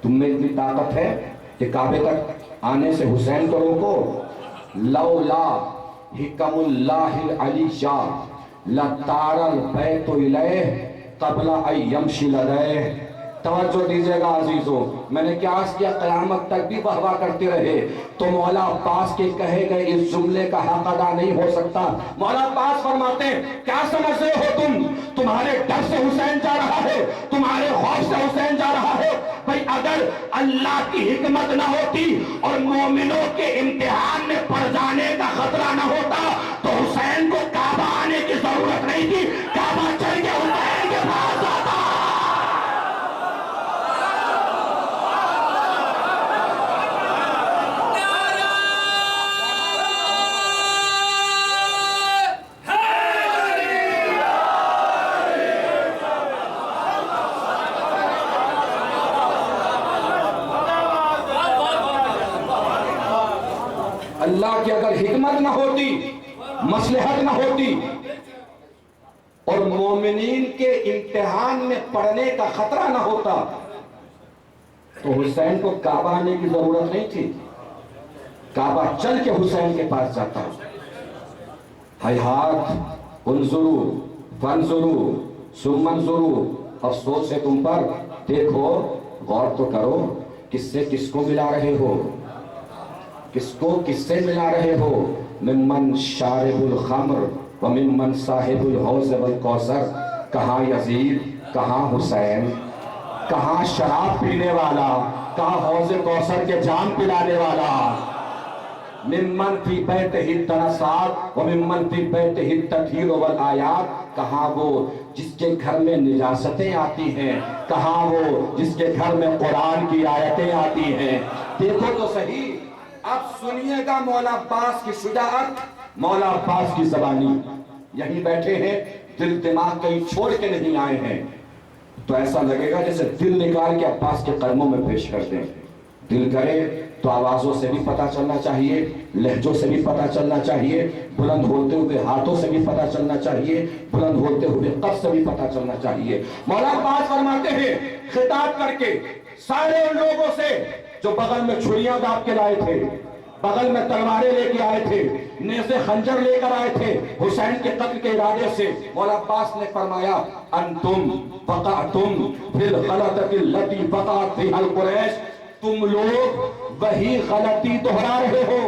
تم میں اتنی طاقت ہے کہ کعبے تک آنے سے حسین کو روکو؟ لولا حکم اللہ العلیہ لطار البیت الیہ قبل ان یمشی لدیہ۔ توجہ دیجئے گا عزیزو، میں نے کیا عرض کیا؟ قیامت تک بھی بہوا کرتے رہے تو مولا عباس کے کہے گئے اس جملے کا حق ادا نہیں ہو سکتا۔ مولا عباس فرماتے ہیں کیا سمجھتے ہو تم؟ تمہارے ڈر سے حسین جا رہا ہے، تمہارے خوف سے حسین جا رہا ہے۔ بھئی اگر اللہ کی حکمت نہ ہوتی اور مومنوں کے امتحان میں پڑ جانے کا خطرہ نہ ہوتا تو حسین کو کعبہ آنے کی ضرورت نہیں تھی، کعبہ چل کے حسین کے پاس آتا۔ اللہ کی اگر حکمت نہ ہوتی، مصلحت نہ ہوتی اور مومنین کے امتحان میں پڑنے کا خطرہ نہ ہوتا تو حسین کو کعبہ آنے کی ضرورت نہیں تھی، کعبہ چل کے حسین کے پاس جاتا۔ ہیہات انظروا فانظروا ثم انظروا، افسوس ہے تم پر، دیکھو غور تو کرو، کس سے کس کو ملا رہے ہو، کس کو کس سے ملا رہے ہو؟ ممن شارب الخمر وممن صاحب الحوض والکوثر۔ کہاں یزید، کہاں حسین، کہاں شراب پینے والا، کہاں حوض کوثر کے جام پلانے والا؟ ممن فی بیتہ التنسات وممن فی بیتہ التطہیر والآیات۔ کہاں وہ جس کے گھر میں نجاستیں آتی ہیں، کہاں وہ جس کے گھر میں قرآن کی آیتیں آتی ہیں؟ دیکھو تو صحیح۔ اب سنیے گا مولا عباس کی شجاعت، مولا عباس کی زبانی۔ یہیں بیٹھے ہیں، دل دماغ کہیں چھوڑ کے نہیں آئے ہیں، تو ایسا لگے گا جیسے دل نکال کے عباس کے قدموں میں پیش کر دیں۔ دل کرے تو آوازوں سے بھی پتہ چلنا چاہیے، لہجوں سے بھی پتہ چلنا چاہیے، بلند ہوتے ہوئے ہاتھوں سے بھی پتہ چلنا چاہیے، بلند ہوتے ہوئے قد سے بھی پتہ چلنا چاہیے۔ مولا عباس فرماتے ہیں خطاب کر کے سارے ان لوگوں سے جو بغل میں چھریاں داب کے لائے تھے، بغل میں تلواریں لے کے آئے تھے، نیزے خنجر لے کر آئے تھے حسین کے قتل کے ارادے سے، مولا عباس نے فرمایا انتم وقعتم فی الغلطۃ التی وقعت فیہا القریش۔ تم لوگ وہی غلطی دہرا رہے ہو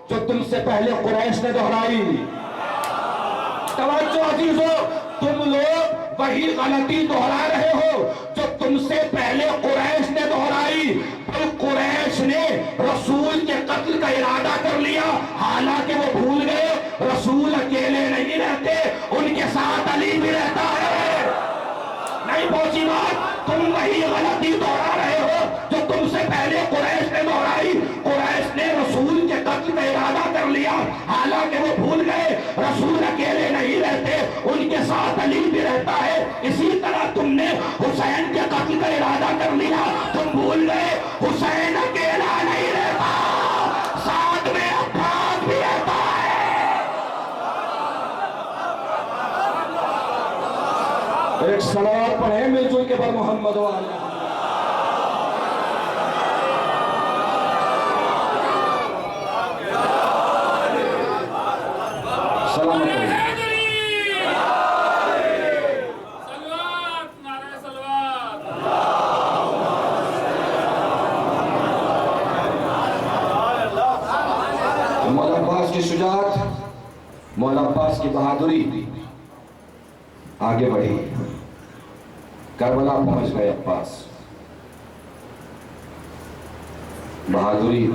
جو تم سے پہلے قریش نے دہرائی۔ توجہ عزیزو، تم لوگ وہی غلطی دہرا رہے ہو جو تم سے پہلے قریش نے دہرائی۔ قریش نے رسول کے قتل کا ارادہ کر لیا، حالانکہ وہ بھول گئے رسول اکیلے نہیں رہتے، ان کے ساتھ علی بھی رہتا ہے۔ نہیں پہنچی بات؟ تم وہی غلطی دہرا رہے ہو جو تم سے پہلے قریش نے دہرائی۔ قریش نے رسول کے قتل کا ارادہ کر لیا، حالانکہ وہ بھول گئے رسول اکیلے نہیں رہتے، ان کے ساتھ علی بھی رہتا ہے۔ اسی طرح تم نے حسین کے قتل کا ارادہ کر لیا، تم بھول گئے حسین اکیلا نہیں رہتا، ساتھ میں عباس بھی رہتا ہے۔ ایک صلوات پڑھیں مل جل کے بر محمد و آلہ۔ سلام علیکم۔ مولا عباس کی شجاعت، مولا عباس کی بہادری آگے بڑھی، کربلا پہنچ گئے عباس۔ بہادری،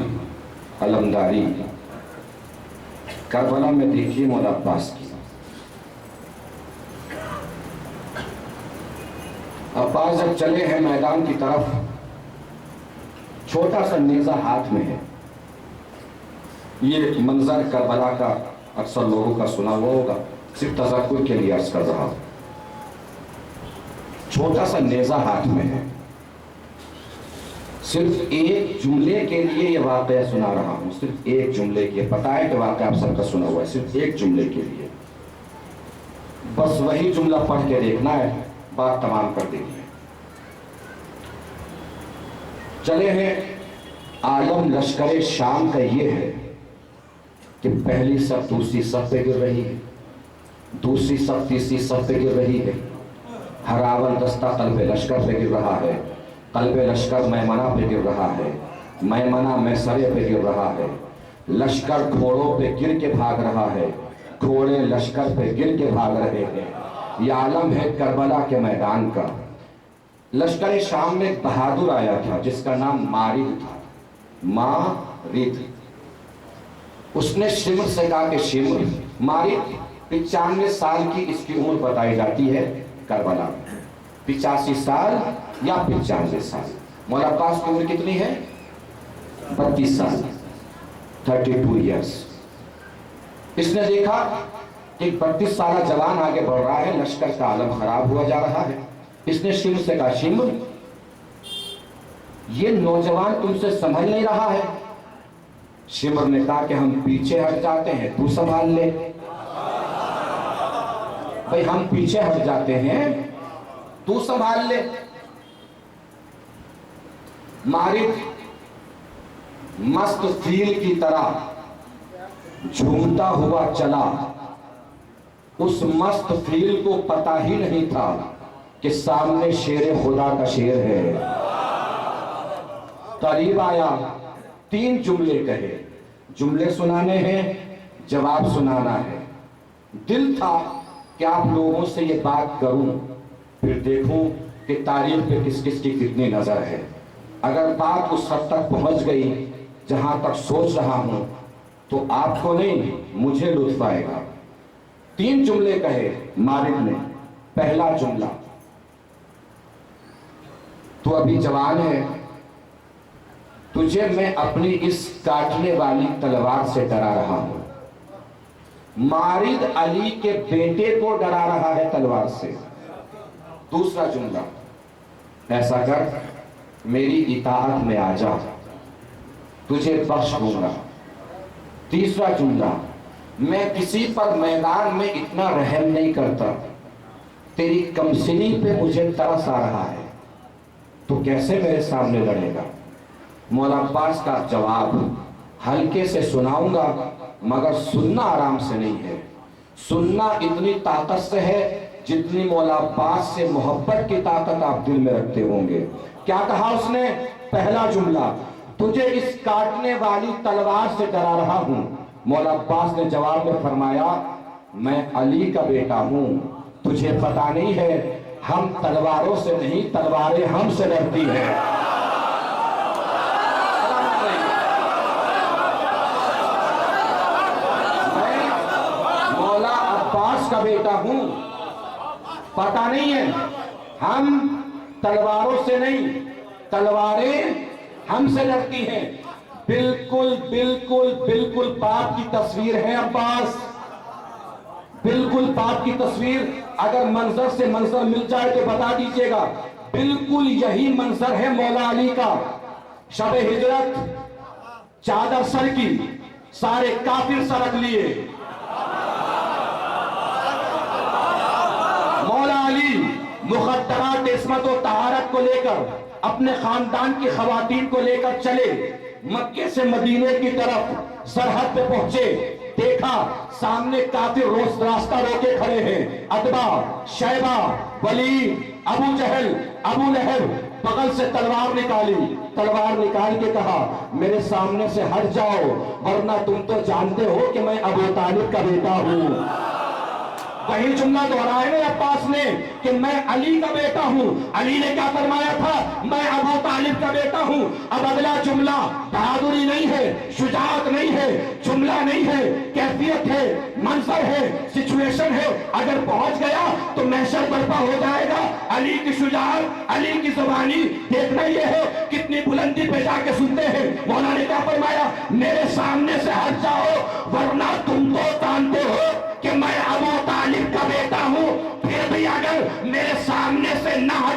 علمداری کربلا میں دیکھیے مولا عباس کی۔ عباس جب چلے ہیں میدان کی طرف، چھوٹا سا نیزہ ہاتھ میں ہے۔ یہ منظر کربلا کا اکثر لوگوں کا سنا ہوا ہوگا، صرف تذکر کے لیے عرض کر رہا ہوں۔ چھوٹا سا نیزہ ہاتھ میں ہے. صرف ایک جملے کے لیے یہ واقعہ سنا رہا ہوں, صرف ایک جملے کے. پتا ہے کہ واقعہ آپ سب کا سنا ہوا ہے, صرف ایک جملے کے لیے. بس وہی جملہ پڑھ کے دیکھنا ہے, بات تمام کر دینی ہے. چلے ہیں, عالم لشکر شام کا یہ ہے کہ پہلی صف دوسری صف پہ گر رہی ہے, دوسری صف تیسری صف پہ گر رہی ہے. ہراول دستہ قلب لشکر پہ گر رہا ہے, قلب لشکر میمنہ پہ گر رہا ہے, میمنہ میسرے پہ گر رہا ہے. لشکر گھوڑوں پہ گر کے بھاگ رہا ہے, گھوڑے لشکر پہ گر کے بھاگ رہے ہیں. یہ عالم ہے کربلا کے میدان کا. لشکر شام میں ایک بہادر آیا تھا جس کا نام مارد تھا, مارد. اس نے شمر سے کہا کہ شمر, مارد 95 سال کی اس کی عمر بتائی جاتی ہے کربلا میں, 85 سال یا 95 سال. مولا عباس کی عمر کتنی ہے؟ 32 سال, 32 ایئرس. اس نے دیکھا کہ 32 سالہ جوان آگے بڑھ رہا ہے, لشکر کا عالم خراب ہوا جا رہا ہے. اس نے شمر سے کہا, شمر یہ نوجوان تم سے سنبھل نہیں رہا ہے. شمر نے کہا کہ ہم پیچھے ہٹ جاتے ہیں, تو سنبھال لے. بھئی ہم پیچھے ہٹ جاتے ہیں, تو سنبھال لے. مارد مست فیل کی طرح جھومتا ہوا چلا. اس مست فیل کو پتہ ہی نہیں تھا کہ سامنے شیر خدا کا شیر ہے. قریب آیا, 3 جملے کہے. جملے سنانے ہیں, جواب سنانا ہے. دل تھا کہ آپ لوگوں سے یہ بات کروں, پھر دیکھوں کہ تاریخ پہ کس کس کی کتنی نظر ہے. اگر بات اس حد تک پہنچ گئی جہاں تک سوچ رہا ہوں تو آپ کو نہیں مجھے لطف آئے گا. 3 جملے کہے مارد نے. پہلا جملہ, تو ابھی جوان ہے, تجھے میں اپنی اس کاٹنے والی تلوار سے ڈرا رہا ہوں. مارد علی کے بیٹے کو ڈرا رہا ہے تلوار سے. دوسرا جملہ, ایسا کر میری اطاعت میں آ جا, تجھے بخش دوں گا. تیسرا جملہ, میں کسی پر میدان میں اتنا رحم نہیں کرتا, تیری کمسنی پہ مجھے ترس آ رہا ہے, تو کیسے میرے سامنے لڑے گا. مولا عباس کا جواب ہلکے سے سناؤں گا مگر سننا آرام سے نہیں ہے. سننا اتنی طاقت سے ہے جتنی مولا عباس سے محبت کی طاقت آپ دل میں رکھتے ہوں گے. کیا کہا اس نے؟ پہلا جملہ, تجھے اس کاٹنے والی تلوار سے ڈرا رہا ہوں. مولا عباس نے جواب میں فرمایا, میں علی کا بیٹا ہوں, تجھے پتا نہیں ہے ہم تلواروں سے نہیں, تلواریں ہم سے ڈرتی ہیں. کا بیٹا ہوں, پتا نہیں ہے ہم تلواروں سے نہیں, تلواریں ہم سے لڑتی ہیں. بالکل بالکل بالکل باپ کی تصویر ہے عباس, بالکل باپ کی تصویر. اگر منظر سے منظر مل جائے تو بتا دیجئے گا. بالکل یہی منظر ہے مولا علی کا. شب ہجرت, چادر سر کی, سارے کافر سرک لیے, مخدرات عصمت و طہارت کو لے کر, اپنے خاندان کی خواتین کو لے کر چلے. مکے سے مدینے کی طرف سرحد پہ پہنچے, دیکھا سامنے کافر راستہ روکے کھڑے ہیں. عتبہ, شیبہ, ولید, ابو جہل, ابو لہب بغل سے تلوار نکالی. تلوار نکال کے کہا, میرے سامنے سے ہٹ جاؤ ورنہ تم تو جانتے ہو کہ میں ابو طالب کا بیٹا ہوں. وہی جملہ دہرایا ہے عباس نے کہ میں علی کا بیٹا ہوں. علی نے کیا فرمایا تھا؟ میں ابو طالب کا بیٹا ہوں. اب اگلا جملہ بہادری نہیں ہے, شجاعت نہیں ہے, جملہ نہیں ہے, کیفیت ہے, منظر ہے, سچویشن ہے. اگر پہنچ گیا تو محشر برپا ہو جائے گا. علی کی شجاعت, علی کی زبانی دیکھنا یہ ہے کتنی بلندی پہ جا کے سنتے ہیں. مولا نے کیا فرمایا؟ میرے سامنے سے ہٹ جاؤ ورنہ تم تو جانتے ہو کہ میں ابو طالب کا بیٹا ہوں. پھر بھی اگر میرے سامنے سے نہ ہٹ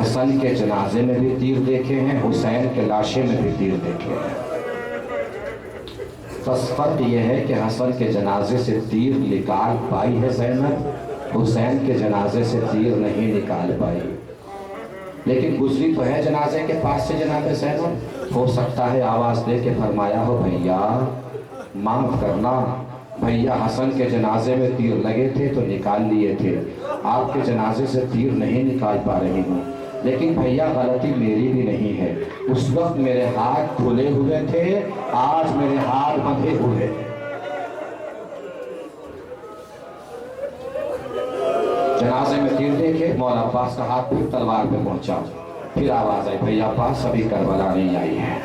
حسن کے جنازے میں بھی تیر دیکھے ہیں، حسین کے لاشے میں بھی تیر دیکھے ہیں۔ بس فرق یہ ہے کہ حسن کے جنازے سے تیر نکال پائی ہے زینب، حسین کے جنازے سے تیر نہیں نکال پائی، لیکن گزری تو ہے جنازے کے پاس سے جناب زینب۔ ہو سکتا ہے آواز دے کے فرمایا ہو بھیا معاف کرنا، بھیا حسن کے جنازے میں تیر لگے تھے تو نکال لیے تھے، آپ کے جنازے سے تیر نہیں نکال پا رہی ہوں، لیکن بھیا غلطی میری بھی نہیں ہے، اس وقت میرے ہاتھ کھلے ہوئے تھے، آج میرے ہاتھ بندھے ہوئے ہیں۔ جنازے میں تیر دیکھے، مولا عباس کا ہاتھ پھر تلوار پہ پہنچا، پھر آواز آئی بھیا عباس ابھی کربلا نہیں آئی ہے۔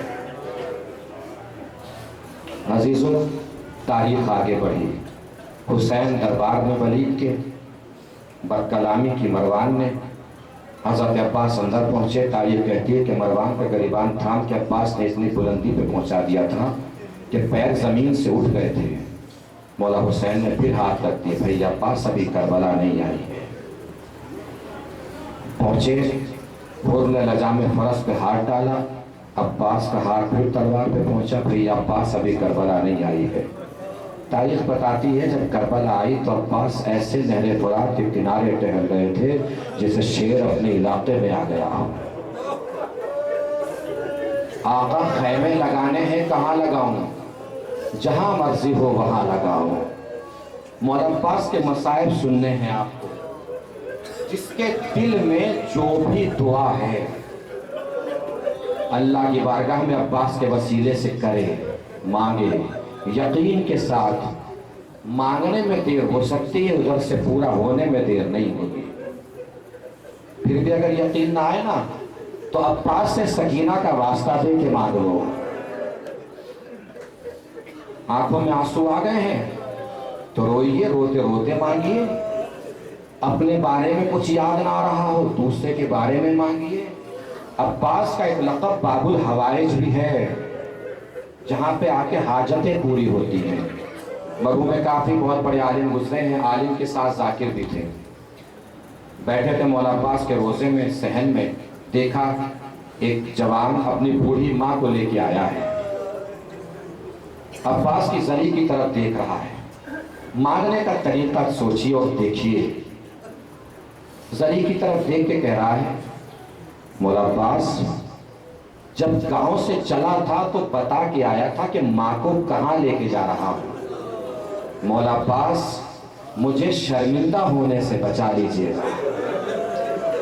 عزیزوں تاریخ آگے بڑھی، حسین دربار میں ولید کے، بدکلامی کی مروان نے، حضرت عباس اندر پہنچے، تاریخ کہتی ہے کہ مروان کا گریبان تھام کے عباس نے اتنی بلندی پہ پہنچا دیا تھا کہ پیر زمین سے اٹھ گئے تھے۔ مولا حسین نے پھر ہاتھ رکھ دیے، بھیا عباس ابھی کربلا نہیں آئی ہے۔ پہنچے، حر لجام فرس پہ ہاتھ ڈالا، عباس کا ہاتھ پھر تلوار پہ پہنچا، بھیا عباس ابھی کربلا نہیں آئی ہے۔ تاریخ بتاتی ہے جب کربلا آئی تو عباس ایسے نہر فرات کے کنارے ٹہل رہے تھے جیسے شیر اپنے علاقے میں آ گیا ہو۔ آقا خیمے لگانے ہیں کہاں لگاؤں، جہاں مرضی ہو وہاں لگاؤں۔ مولا عباس کے مصائب سننے ہیں آپ کو، جس کے دل میں جو بھی دعا ہے اللہ کی بارگاہ میں عباس کے وسیلے سے کرے، مانگے، یقین کے ساتھ۔ مانگنے میں دیر ہو سکتی ہے، ادھر سے پورا ہونے میں دیر نہیں ہوگی۔ پھر بھی اگر یقین نہ آئے نا تو عباس سے سکینہ کا واسطہ دے کے مانگ لو۔ آنکھوں میں آنسو آ گئے ہیں تو روئیے، روتے روتے مانگیے۔ اپنے بارے میں کچھ یاد نہ آ رہا ہو دوسرے کے بارے میں مانگیے۔ عباس کا ایک لقب باب الحوائج بھی ہے، جہاں پہ آ کے حاجتیں پوری ہوتی ہیں۔ مرحوم کافی بہت بڑے عالم گزرے ہیں، عالم کے ساتھ ذاکر بھی تھے۔ بیٹھے تھے مولا عباس کے روزے میں، صحن میں دیکھا ایک جوان اپنی بوڑھی ماں کو لے کے آیا ہے، عباس کی زری کی طرف دیکھ رہا ہے۔ مانگنے کا طریقہ سوچیے اور دیکھیے، زری کی طرف دیکھ کے کہہ رہا ہے مولا عباس جب گاؤں سے چلا تھا تو بتا کے آیا تھا کہ ماں کو کہاں لے کے جا رہا ہوں، مولا عباس مجھے شرمندہ ہونے سے بچا لیجئے۔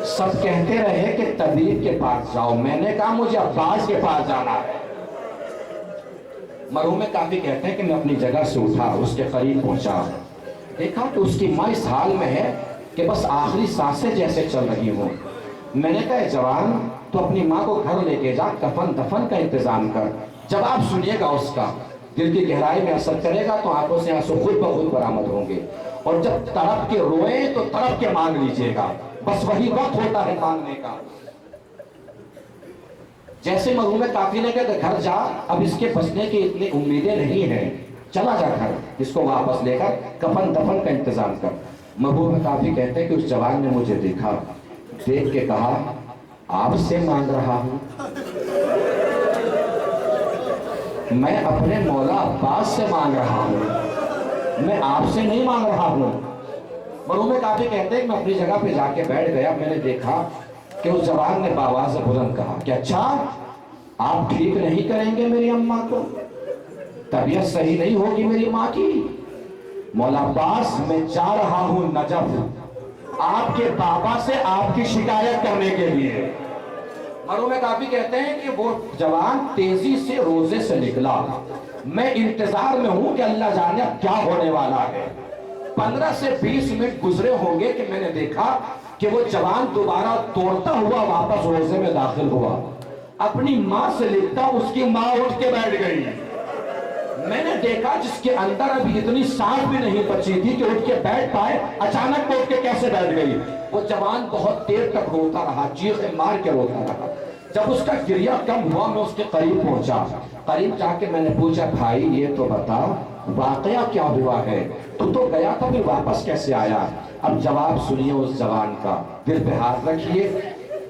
سب کہتے رہے کہ طبیب کے پاس جاؤ، میں نے کہا مجھے عباس کے پاس جانا ہے۔ مرحوم کافی کہتے ہیں کہ میں اپنی جگہ سے اٹھا، اس کے قریب پہنچا، دیکھا کہ اس کی ماں اس حال میں ہے کہ بس آخری سانسیں جیسے چل رہی ہوں۔ میں نے کہا جوان تو اپنی ماں کو گھر لے کے جا، کفن دفن کا انتظام کر۔ جواب سنیے گا اس کا، دل کی گہرائی میں اثر کرے گا تو آنکھوں سے آنسو خود بخود برآمد ہوں گے۔ اور جب تڑپ کے روئیں تو تڑپ کے مانگ لیجئے گا، بس وہی وقت ہوتا ہے مانگنے کا۔ جیسے مرحوم کافی نے کہا کہ گھر جا، اب اس کے بچنے کی اتنی امیدیں نہیں ہیں، چلا جا گھر، اس کو واپس لے کر کفن دفن کا انتظام کر۔ مرحوم کافی کہتے ہیں کہ اس جوان نے مجھے دیکھا، دیکھ کے کہا آپ سے مانگ رہا ہوں، میں اپنے مولا عباس سے مانگ رہا ہوں، میں آپ سے نہیں مانگ رہا ہوں۔ مرحوم کافی کہتے ہیں کہ میں اپنی جگہ پہ جا کے بیٹھ گیا، میں نے دیکھا کہ اس جوان نے بآواز بلند کہا کہ اچھا آپ ٹھیک نہیں کریں گے میری اماں کو، طبیعت صحیح نہیں ہوگی میری ماں کی؟ مولا عباس میں جا رہا ہوں نجف آپ کے بابا سے آپ کی شکایت کرنے کے لیے۔ مرحوم کافی کہتے ہیں کہ وہ جوان تیزی سے روزے سے نکلا، میں انتظار میں ہوں کہ اللہ جانے اب کیا ہونے والا ہے۔ 15 سے 20 منٹ گزرے ہوں گے کہ میں نے دیکھا کہ وہ جوان دوبارہ دوڑتا ہوا واپس روزے میں داخل ہوا، اپنی ماں سے لکھتا، اس کی ماں اٹھ کے بیٹھ گئی۔ میں نے دیکھا جس کے اندر ابھی اتنی سانس بھی نہیں بچی تھی کہ اٹھ کے بیٹھ پائے، اچانک اٹھ کے کیسے بیٹھ گئی۔ وہ جوان بہت دیر تک روتا رہا، چیخیں مار کے روتا رہا۔ جب اس کا گریہ کم ہوا میں اس کے قریب پہنچا، قریب جا کے میں نے پوچھا بھائی یہ تو بتا واقعہ کیا ہوا ہے، تو گیا تھا پھر واپس کیسے آیا؟ اب جواب سنیے اس جوان کا، دل پہ ہاتھ رکھیے،